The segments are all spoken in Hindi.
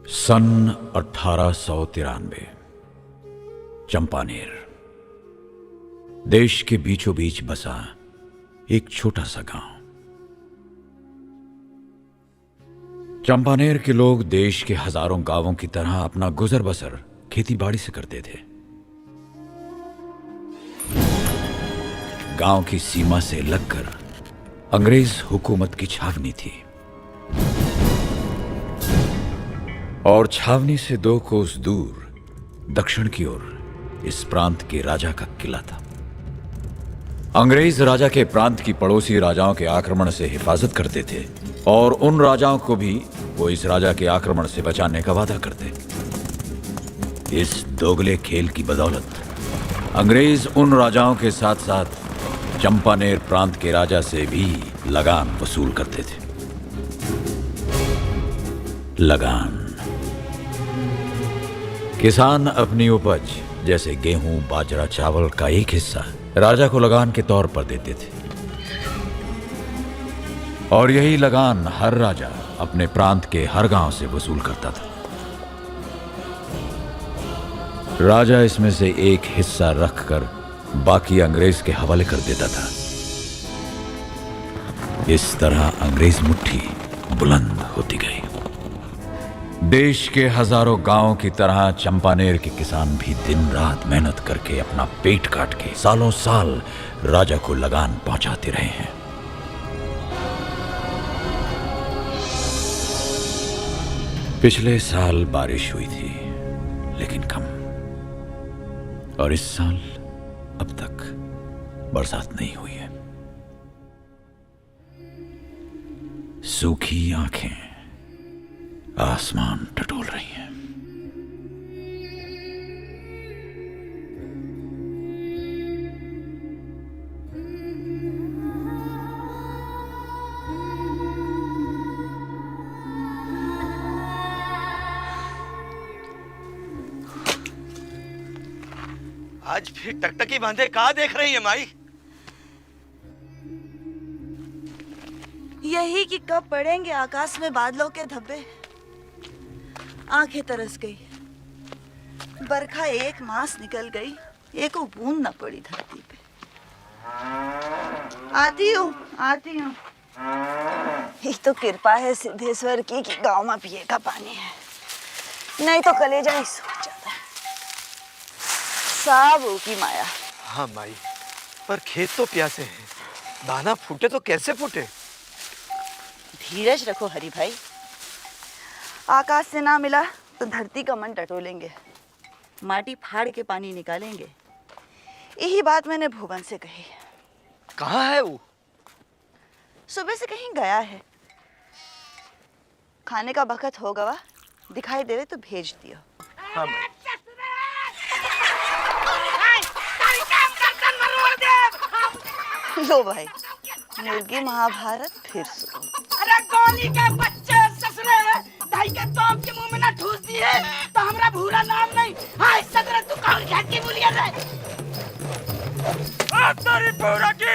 सन 1893 चंपानेर देश के बीचों बीच बसा एक छोटा सा गांव। चंपानेर के लोग देश के हजारों गांवों की तरह अपना गुजर बसर खेती बाड़ी से करते थे। गांव की सीमा से लगकर अंग्रेज हुकूमत की छावनी थी और छावनी से 2 कोस दूर दक्षिण की ओर इस प्रांत के राजा का किला था। अंग्रेज राजा के प्रांत की पड़ोसी राजाओं के आक्रमण से हिफाजत करते थे और उन राजाओं को भी वो इस राजा के आक्रमण से बचाने का वादा करते। इस दोगले खेल की बदौलत अंग्रेज उन राजाओं के साथ साथ चंपानेर प्रांत के राजा से भी लगान वसूल करते थे। लगान किसान अपनी उपज जैसे गेहूं, बाजरा, चावल का एक हिस्सा राजा को लगान के तौर पर देते थे और यही लगान हर राजा अपने प्रांत के हर गांव से वसूल करता था। राजा इसमें से एक हिस्सा रखकर बाकी अंग्रेज के हवाले कर देता था। इस तरह अंग्रेज मुट्ठी बुलंद होती गई। देश के हजारों गांवों की तरह चंपानेर के किसान भी दिन रात मेहनत करके अपना पेट काट के सालों साल राजा को लगान पहुंचाते रहे हैं। पिछले साल बारिश हुई थी लेकिन कम, और इस साल अब तक बरसात नहीं हुई है। सूखी आंखें आसमान टटोल रही हैं। आज फिर टकटकी बांधे कहाँ देख रही है माई? यही कि कब पड़ेंगे आकाश में बादलों के धब्बे। आंखें तरस गई। बरखा एक मास निकल गई, एक बूंद न पड़ी धरती पे। आती हूँ। ये तो कृपा है सिद्धेश्वर की कि गांव में पिए का पानी है, नहीं तो कलेजा ही सूख जाता है। सब की माया। हाँ माई, पर खेत तो प्यासे हैं, दाना फूटे तो कैसे फूटे? धीरज रखो हरि भाई, आकाश से ना मिला तो धरती का मन टटोलेंगे, माटी फाड़ के पानी निकालेंगे। यही बात मैंने भुवन से कही। कहाँ है वो? सुबह से कहीं गया है। खाने का बखत होगा, वा दिखाई देवे तो भेज दियो। हाँ माई। लो भाई, मुर्गी महाभारत फिर शुरू। अरे गोली के बच्चे ससुरे दाई के तोप के मुंह में ना ठूस दिए तो हमरा भूरा नाम नहीं। हाय सदर तू कौन घाट की बोलिया रे? आ तेरी पूरा की।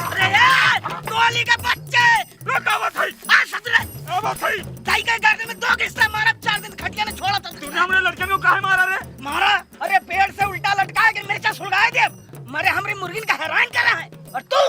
अरे यार गोली के बच्चे रुकावत है। आ सदर आवत है। दाई के गर्दन में 2 किस्सा मारा, 4 दिन खटिया ने छोड़ा था। तूने हमरे लड़के को काहे मारा रे? मारा? अरे पेड़ से उल्टा लटका के मिर्चा सुलगाए दे। मरे हमरी मुर्गिन का हैरान करा है और तू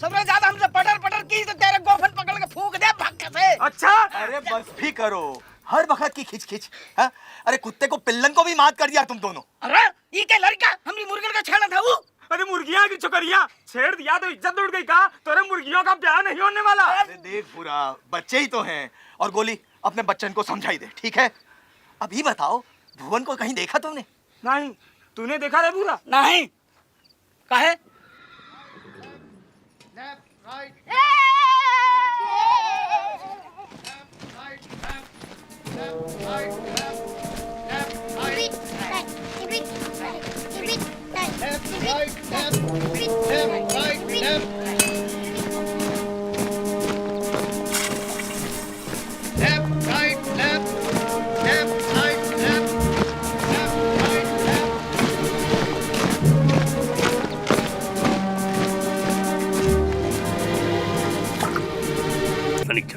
सबसे ज्यादा हमसे पटर पटर की तो तेरे गोफन पकड़ के फूंक दे भक्के से। अच्छा अरे बस भी करो, हर वक्त की खिच खिच। हाँ? अरे कुत्ते को पिल्लन को भी मात कर दिया तुम दोनों। अरे ये क्या लड़का हमरी मुर्गिन का छेड़ा था वो? अरे मुर्गियां की चुकरिया छेड़ दिया तो इज्जत उड़ गई। का तेरे मुर्गियों का ब्याह नहीं होने वाला। अरे देख पूरा, बच्चे ही तो हैं। और गोली अपने बच्चन को समझाई दे, ठीक है? अब ये बताओ, भुवन को कहीं देखा तुमने? नहीं, तूने देखा रे पूरा? नहीं काहे?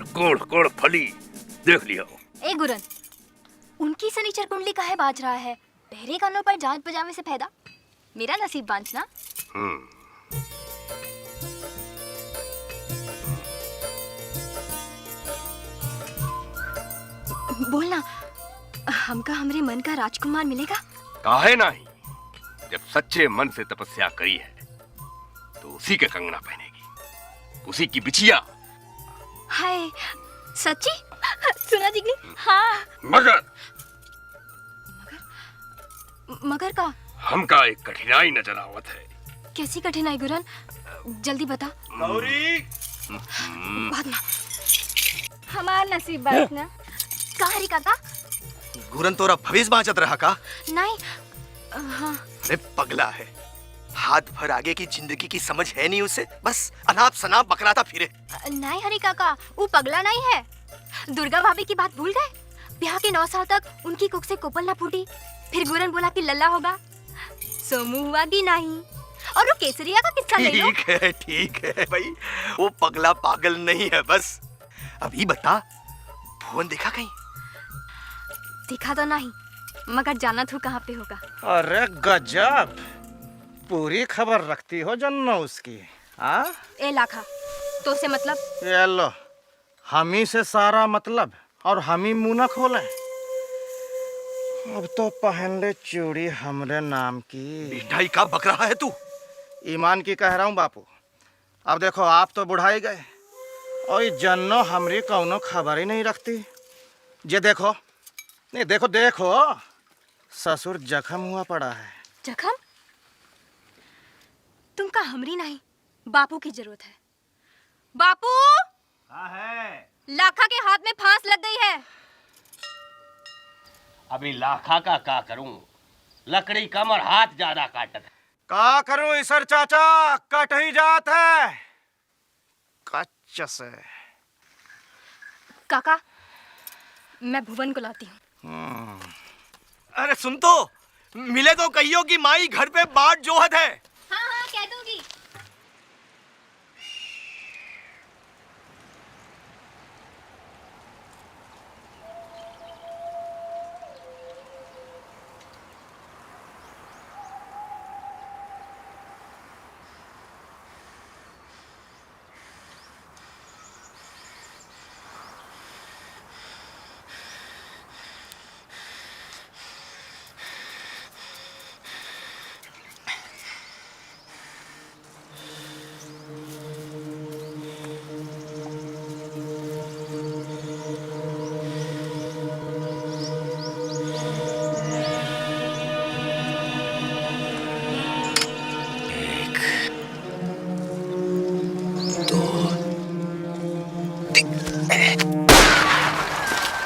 कोड़ कोड़ फली देख लिया। ए गुरन, उनकी सनीचर कुंडली काहे बाज रहा है? बहरे कानों पर जांच बजावे से फायदा मेरा नसीब बांचना। बोलना, हमका हमरे मन का राजकुमार मिलेगा? काहे नहीं? जब सच्चे मन से तपस्या करी है तो उसी के कंगना पहनेगी, उसी की बिछिया। हाय, सच्ची? सुना जिगनी? हाँ। मगर मगर का? हमका एक कठिनाई नजर आवत है। कैसी कठिनाई गुरन? जल्दी बता। गौरी, भागना। हमार नसीब बांचना। का हरी काका? गुरन तोरा भविष्य बाँचत रहा का? नहीं। हाँ। अरे पगला है, हाथ भर आगे की जिंदगी की समझ है नहीं उसे, बस अनाप शनाप बकराता फिरे। नहीं हरी काका, वो पगला नहीं है। दुर्गा भाभी की बात भूल गए? ब्याह के 9 साल तक उनकी कुख से कोपल ना फूटी, फिर गुरन बोला कि लल्ला होगा, सोमू हुआ कि नहीं। और वो केसरिया का किस्सा ले लो। ठीक है भाई, वो पगला पागल नहीं है बस। अभी बता, भुवन देखा कहीं? दिखा तो नहीं, मगर जाना तू कहाँ पे होगा। अरे गजब, पूरी खबर रखती हो जन्नो उसकी। हाँ? ए लाखा, तो से मतलब? ये लो, हम ही से सारा मतलब, और हम ही मुंह न खोले। अब तो पहन ले चूड़ी हमरे नाम की। बिठाई का बक रहा है तू? ईमान की कह रहा हूँ बापू। अब देखो, आप तो बुढ़ाई गए और ये जन्नो हमरी कौनो खबर ही नहीं रखती। जे देखो, नहीं देखो देखो, ससुर जख्म हुआ पड़ा है। जख्म? तुमका हमरी नहीं, बापू की जरूरत है। बापू! हाँ है। लाखा के हाथ में फांस लग गई है। अभी लाखा का करूं? लकड़ी कम और हाथ ज्यादा काटत है। का करूं ईसर चाचा, कट ही जात है। कच्च से। काका, मैं भुवन को लाती हूँ। अरे सुन तो, मिले तो कहियो कि माई घर पे बाट जोहत है। हाँ हाँ, कह दूंगी।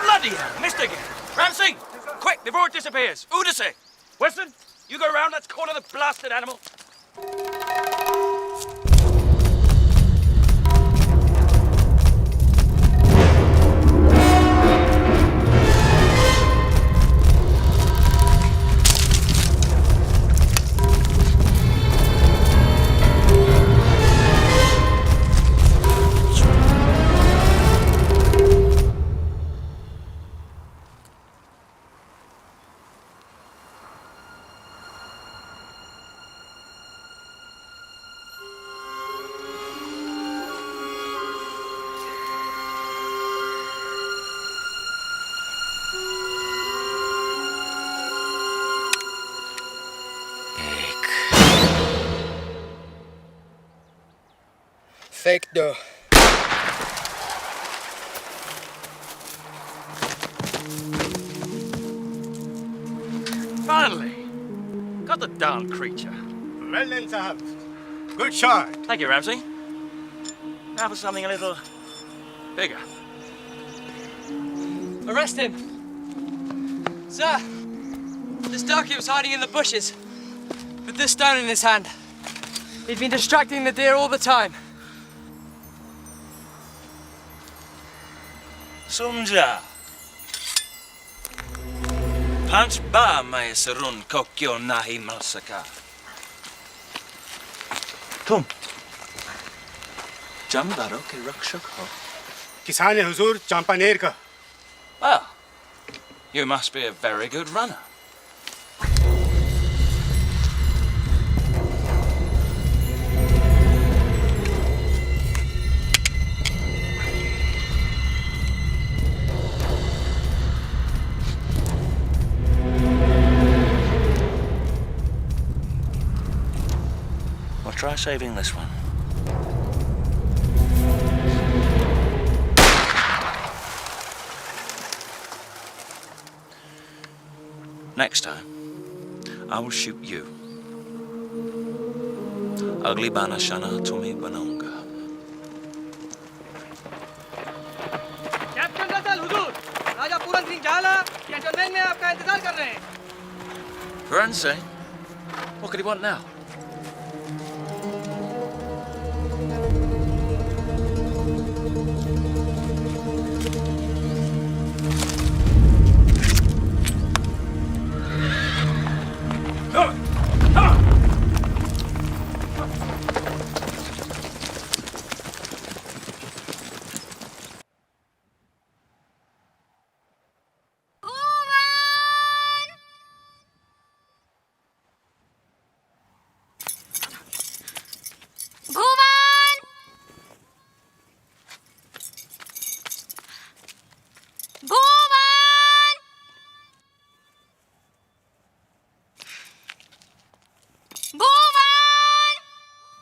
Bloody hell, missed again. Ramsey, quick, before it disappears. Udase, Weston, you go around, let's corner the blasted animal. Fake door. Finally, got the darn creature. Well then, Sahab. Good shot. Thank you, Ramsey. Now for something a little bigger. Arrest him! Sir! This darky was hiding in the bushes with this stone in his hand. He'd been distracting the deer all the time. समझा पांच बार मैं सरुन को क्यों नहीं मिल सका तुम जमींदारों के रक्षक हो किसान है हुजूर चांपानेर का Well, You must be a very good runner. Well, try saving this one. Next time, I will shoot you. अगली बार निशाना तुम्हें बनाऊंगा. कैप्टन रसल हुजूर, राजा पूरन सिंह झाला कैंटोनमेंट में आपका इंतजार कर रहे हैं. Puran Singh? What could he want now?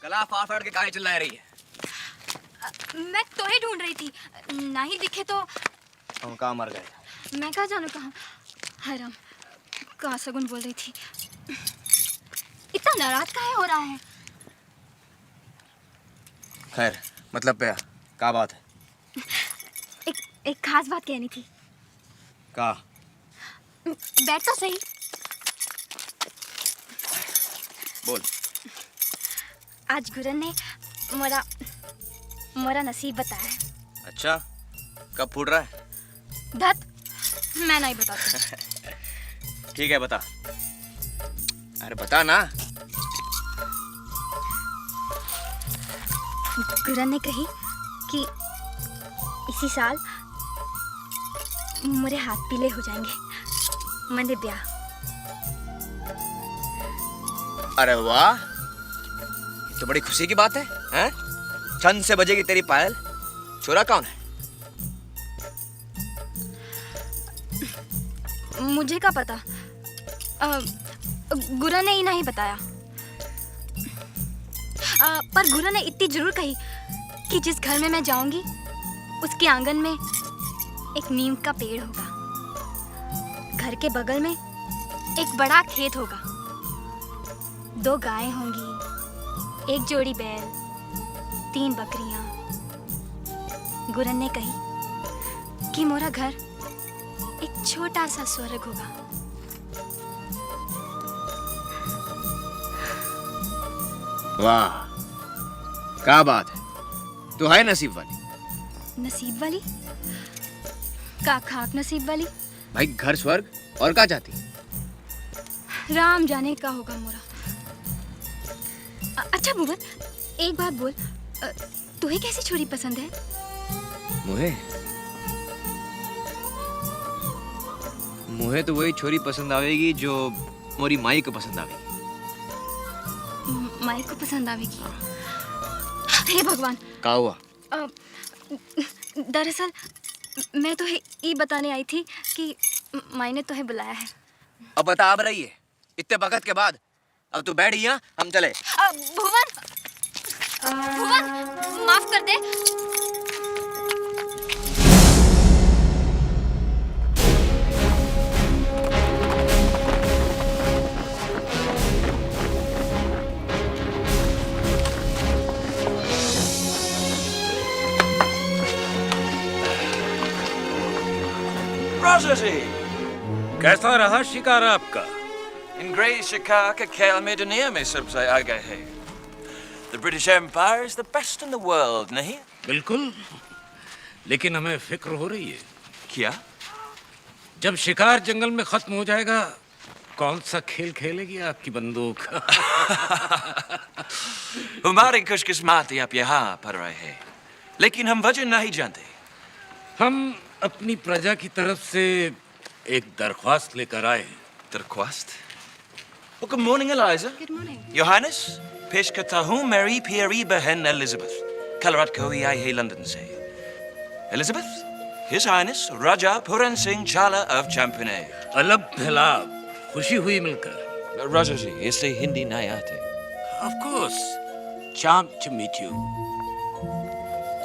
गला फाड़ फाड़ के काहे चिल्ला रही है? मैं तुम्हें ढूंढ रही थी, नहीं दिखे तो हम कहाँ मर गए? मैं कहाँ जानू कहाँ. हराम, कहाँ सगुन बोल रही थी. इतना नाराज काहे हो रहा है? खैर, मतलब पे क्या बात है? एक खास बात कहनी थी. का? बैठ तो सही. बोल. आज गुरन ने मोरा नसीब बताया है. अच्छा, कब फूट रहा है? धत, मैं नहीं बताती. ठीक है, बता. अरे बता ना. गुरन ने कही कि इसी साल मेरे हाथ पीले हो जाएंगे. मैंने ब्याह. अरे वाह, तो बड़ी खुशी की बात है, हैं? छन से बजेगी तेरी पायल. छोरा कौन है? मुझे क्या पता. गुरन ने ही नहीं बताया. पर गुरन ने इतनी जरूर कही कि जिस घर में मैं जाऊंगी उसके आंगन में एक नीम का पेड़ होगा. घर के बगल में एक बड़ा खेत होगा. 2 गायें होंगी, 1 जोड़ी बैल, 3 बकरियां. गुरन ने कही कि मोरा घर एक छोटा सा स्वर्ग होगा. वाह, क्या बात है. तू है नसीब वाली. नसीब वाली? का खाक नसीब वाली? भाई घर स्वर्ग और क्या चाहती? राम जाने का होगा मोरा. अच्छा भुवन, एक बात बोल. तुम्हें कैसी छोरी पसंद है? मुझे तो वही छोरी पसंद आवेगी जो मोरी माई को पसंद आवेगी. माई को पसंद आवेगी? हे भगवान. क्या हुआ? दरअसल मैं तो ये बताने आई थी कि माई ने तुम्हें बुलाया है. अब बता अब रही है इतने वक्त के बाद. अब तू बैठ यहाँ, हम चले. भुवन, भुवन, माफ कर दे. Rosity! कैसा रहा शिकार आपका? अंग्रेज शिकार के खेल में दुनिया में सबसे आगे है. The British Empire is the best in the world, नहीं? बिल्कुल, लेकिन हमें फिक्र हो रही है. क्या? जब शिकार जंगल में खत्म हो जाएगा, कौन सा खेल खेलेगी आपकी बंदूक? हमारी खुशकिस्मती आप यहाँ पर रहे हैं, लेकिन हम वजह नहीं जानते. हम अपनी प्रजा की तरफ से एक दरख्वास्त लेकर आए हैं। दरख्वास्त? Oh, good morning, Eliza. Good morning. Your Highness, पेश करता हूँ मेरी प्यारी बहन एलिजाबेथ, कल रात को ही आई है लंदन से। एलिजाबेथ, His Highness राजा पूरन सिंह झाला of Champagne। अलब भलाब, खुशी हुई मिलकर। राजा जी, इससे हिंदी नहीं आते। Of course, charmed to meet you.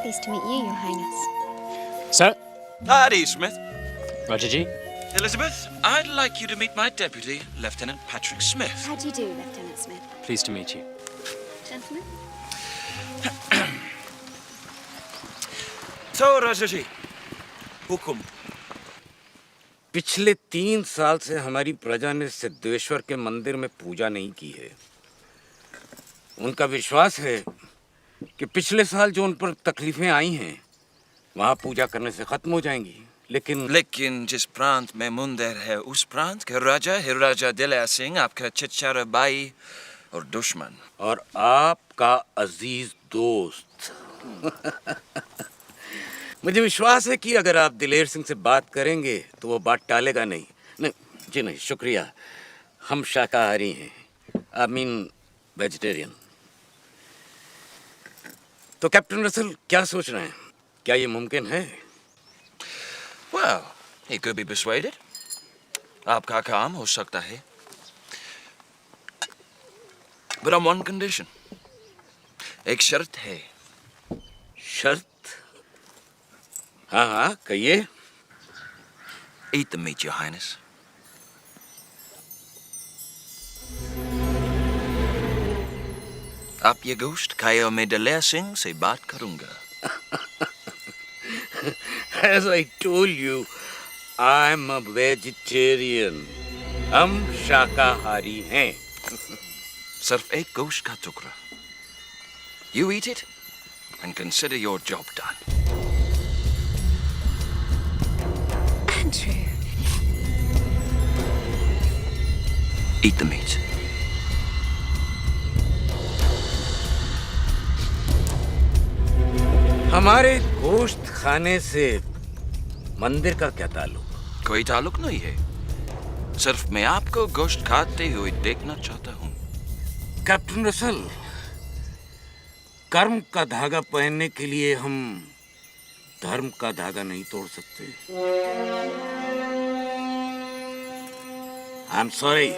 Pleased to meet you, Your Highness. Sir? Howdy, Smith. Roger G. Elizabeth, I'd like you to meet my deputy, Lieutenant Patrick Smith. How do you do, Lieutenant Smith? Pleased to meet you. Gentlemen? तो राजा जी, हुकुम। पिछले 3 साल से हमारी प्रजा ने सिद्धेश्वर के मंदिर में पूजा नहीं की है। उनका विश्वास है कि पिछले साल जो उन पर तकलीफें आई हैं, वहां पूजा करने से खत्म हो जाएंगी। लेकिन जिस प्रांत में मंदिर है, उस प्रांत का राजा है राजा दिलया सिंह, आपका चचेरा भाई और दुश्मन। और आपका अजीज दोस्त। मुझे विश्वास है कि अगर आप दिलेर सिंह से बात करेंगे तो वो बात टालेगा नहीं। नहीं जी नहीं, शुक्रिया, हम शाकाहारी हैं, आई मीन वेजिटेरियन। तो कैप्टन रसल क्या सोच रहे हैं, क्या ये मुमकिन है? Well, he could be persuaded. आपका काम हो सकता है। But on one condition. एक शर्त है। शर्त? हाँ हाँ, कहिए। Eat the meat, Your Highness. आप ये गोश्त खाए और मैं दिलया सिंह से बात करूंगा। As I told you, I'm a vegetarian. हम शाकाहारी हैं। सिर्फ एक गोश्त का टुकड़ा। You eat it and consider your job done. Andrew. Eat the meat. हमारे गोश्त खाने से मंदिर का क्या ताल्लुक? कोई ताल्लुक नहीं है। सिर्फ मैं आपको गोश्त खाते हुए देखना चाहता हूँ। कैप्टन रसल, कर्म का धागा पहनने के लिए हम धर्म का धागा नहीं तोड़ सकते। I'm sorry.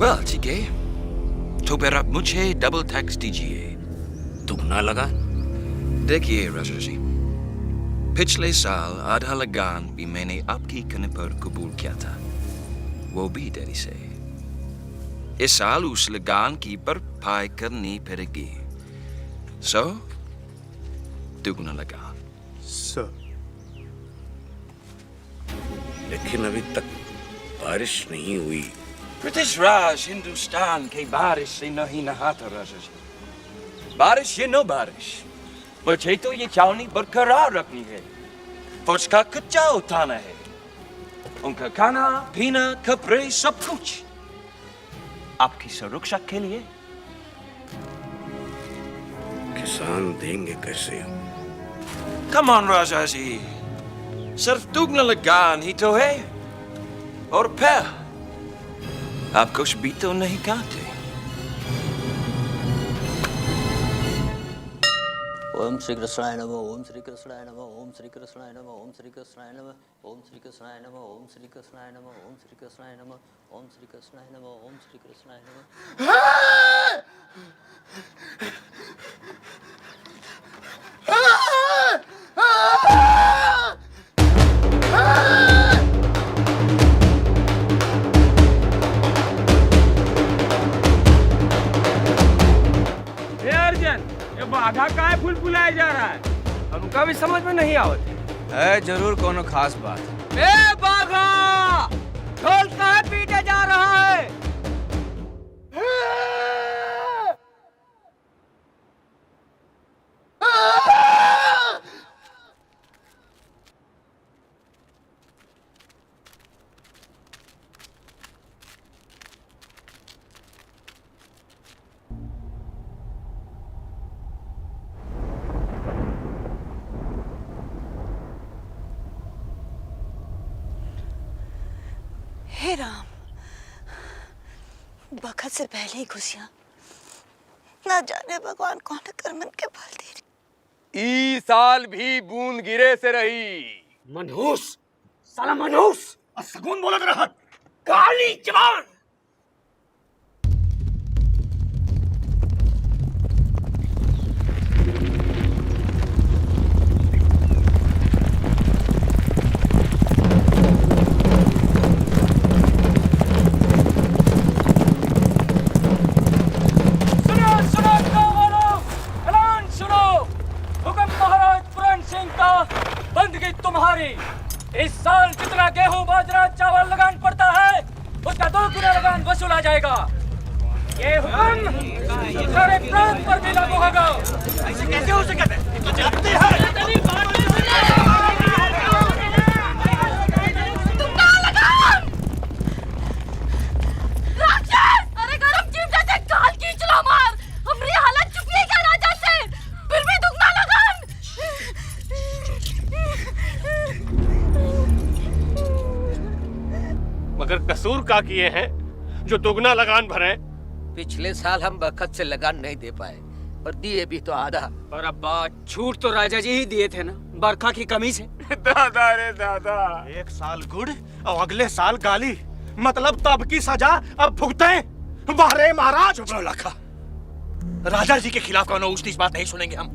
Well, ठीक है। तो फिर आप मुझे डबल टैक्स दीजिए। दुगना लगा? देखिए राजा जी, पिछले साल आधा लगान भी मैंने आपकी कहने पर कबूल किया था, वो भी देरी से। इस साल उस लगान की भरपाई करनी पड़ेगी। सो दुगना लगा। सर। लेकिन अभी तक बारिश नहीं हुई। ब्रिटिश राज हिंदुस्तान के बारिश से नहीं नहाता राजा जी। बारिश या नो बारिश, मुझे तो ये छावनी बरकरार रखनी है। फौज का कच्चा उठाना है, उनका खाना पीना कपड़े सब कुछ आपकी सुरक्षा के लिए। किसान देंगे कैसे? कम ऑन राजा जी, सिर्फ दुगना लगान ही तो है, और फिर आप कुछ भी तो नहीं खाते। ओम श्री कृष्णाय नमः, ओम श्री कृष्णाय नमः, ओम श्री कृष्णाय नमः, ओम श्री कृष्णाय नमः, ओम श्री कृष्णाय नमः, ओम श्री कृष्णाय नमः, ओम श्री कृष्णाय नमः, ओम श्री कृष्णाय नमः, ओम श्री कृष्णाय ए अर्जन, ये बाघा का फूल फुलाया जा रहा है, हमका भी समझ में नहीं आवत है। जरूर कोनो खास बात। ए बाघा, ढोल काहे पीटे जा रहा है? बखत से पहले ही खुशियां, ना जाने भगवान कौन करमन के फल दे रही। ई साल भी बूंद गिरे से रही। मनहूस, साला मनहूस, और सगुन बोलत रहत, काली जवान। इस साल जितना गेहूं बाजरा चावल लगान पड़ता है उसका 2 गुना लगान वसूला जाएगा। ये हुक्म सारे प्रांत पर भी लागू होगा। ऐसे कैसे हो सकता है? तो जानते हैं। तुम कहाँ लगान? राक्षस! अरे गरम जीप जैसे काल की चला मार। हमारी हालत चुकी है क्या राजा से? फिर भी तुम ना लगान। मगर कसूर का किए हैं जो दुगना लगान भरे? पिछले साल हम बखत से लगान नहीं दे पाए और दिए भी तो आधा। और अब्बा छूट तो राजा जी ही दिए थे ना, बरखा की कमी से। दादा रे दादा, एक साल गुड़ और अगले साल गाली, मतलब तब की सजा अब भुगते। वारे महाराज, लाखा, राजा जी के खिलाफ कोनो ऊंच नीच बात नहीं सुनेंगे हम।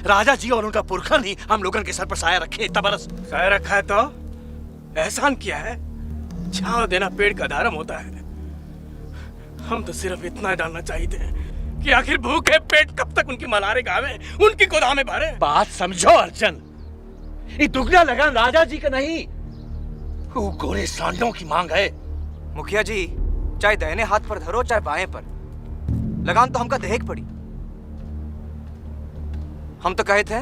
राजा जी और उनका पुरखा ही हम लोगों के सर पर साया रखे इतना बरस। साया रखा है तो एहसान किया है। छांव देना पेड़ का धर्म होता है। हम तो सिर्फ इतना जानना चाहते हैं कि आखिर भूखे पेट कब तक उनकी मलारे गावे, उनकी गोदामें भरे। बात समझो अर्जन, ये दुगना लगान राजा जी का नहीं, वो गोरे सांडों की मांग है। मुखिया जी, चाहे दाहिने हाथ पर धरो चाहे बाएं पर, लगान तो हमका देख पड़ी। हम तो कहे थे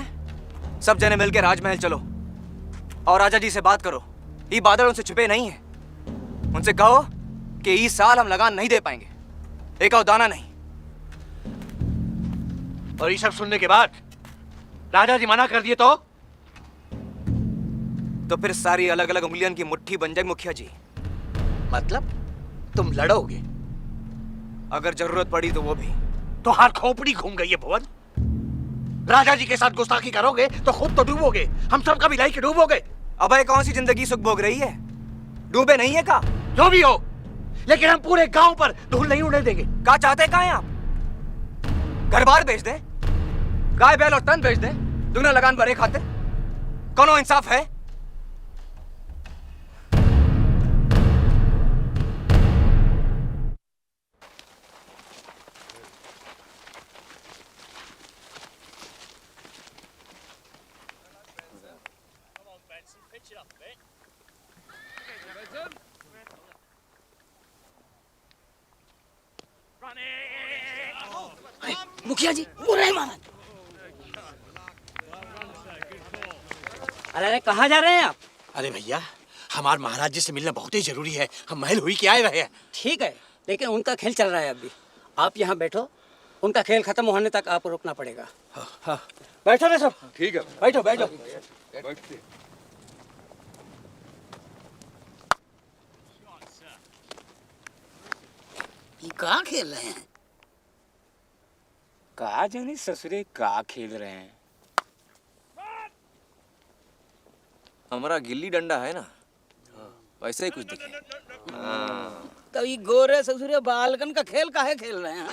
सब जने मिलके राजमहल चलो और राजा जी से बात करो। ये बादल उनसे छुपे नहीं है। उनसे कहो कि इस साल हम लगान नहीं दे पाएंगे, एक और दाना नहीं। और ये सब सुनने के बाद राजा जी मना कर दिए तो फिर सारी अलग अलग उंगलियों की मुट्ठी बन जाए मुखिया जी। मतलब तुम लड़ोगे? अगर जरूरत पड़ी तो वो भी। तो हाथ खोपड़ी घूम गई है भुवन। राजा जी के साथ गुस्ताखी करोगे तो खुद तो डूबोगे, हम सब का भी लाई के डूबोगे। अबे कौन सी जिंदगी सुख भोग रही है? डूबे नहीं है का? जो भी हो, लेकिन हम पूरे गांव पर धूल नहीं उड़ने देंगे। का चाहते का हैं आप? घर बार बेच दे, गाय बैल और तन बेच दे, दुगना लगान भरे खाते? कौनो इंसाफ है? मुखिया जी, बुरा ही माना। अरे कहाँ जा रहे हैं आप? अरे भैया, हमारे महाराज जी से मिलना बहुत ही जरूरी है। हम महल हुई के आए रहे हैं। ठीक है, लेकिन उनका खेल चल रहा है अभी। आप यहाँ बैठो, उनका खेल खत्म होने तक आपको रुकना पड़ेगा। हाँ। बैठो रे सब। ठीक है, बैठो बैठो। ये कहाँ खेल रहे हैं? कहा जाने ससुरे का खेल रहे हैं। हमारा गिल्ली डंडा है ना, वैसे ही कुछ दिखे। तो ये गोरे ससुरे बालकन का खेल काहे खेल रहे हैं?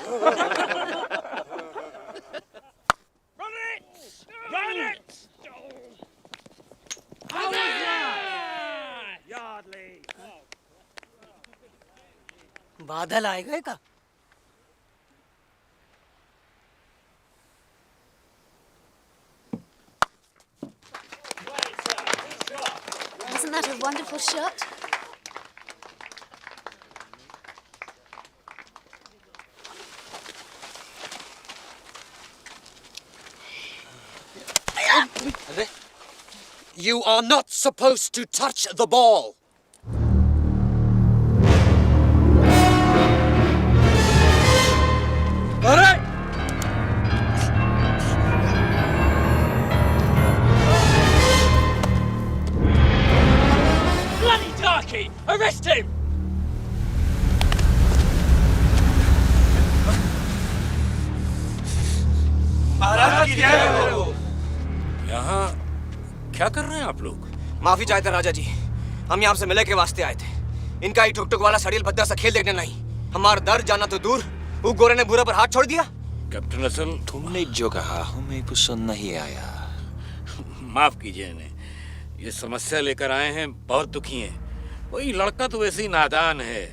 बादल आएगा का? Isn't that a wonderful shot? You are not supposed to touch the ball. All right. Bloody darky! Arrest him! यहाँ क्या कर रहे हैं आप लोग? माफी चाहते राजा जी, हम यहाँ से मिले के वास्ते आए थे। इनका ही टुक टुक वाला सड़ील भद्दा सा खेल देखने नहीं। हमारा दर्द जाना तो दूर, वो गोरे ने बुरा पर हाथ छोड़ दिया। कैप्टन असल, तुमने जो कहा हमें पसंद नहीं आया। माफ कीजिए इन्हें, ये समस्या लेकर आए हैं, बहुत दुखी हैं। वही लड़का तो वैसे ही नादान है।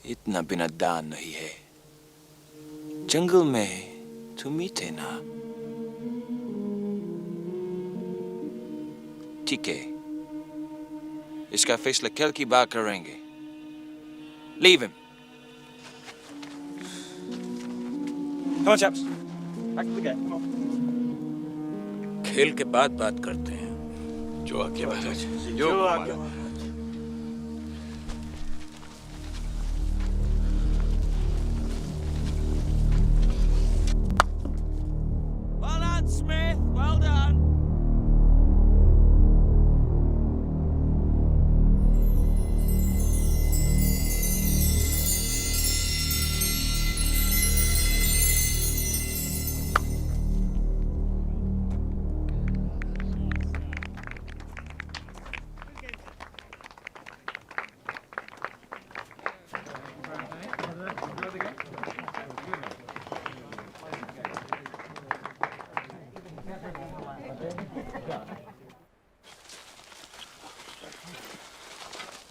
इतना भी नादान नहीं है। जंगल में तुम ही थे ना? ठीक है, इसका फैसला कल की बात करेंगे। Leave him. Come on, chaps. Back to the game. Come on. खेल के बाद बात करते हैं। जो आज्ञा महाराज। जो आज्ञा। Well done, Smith. Well done.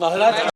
महाराज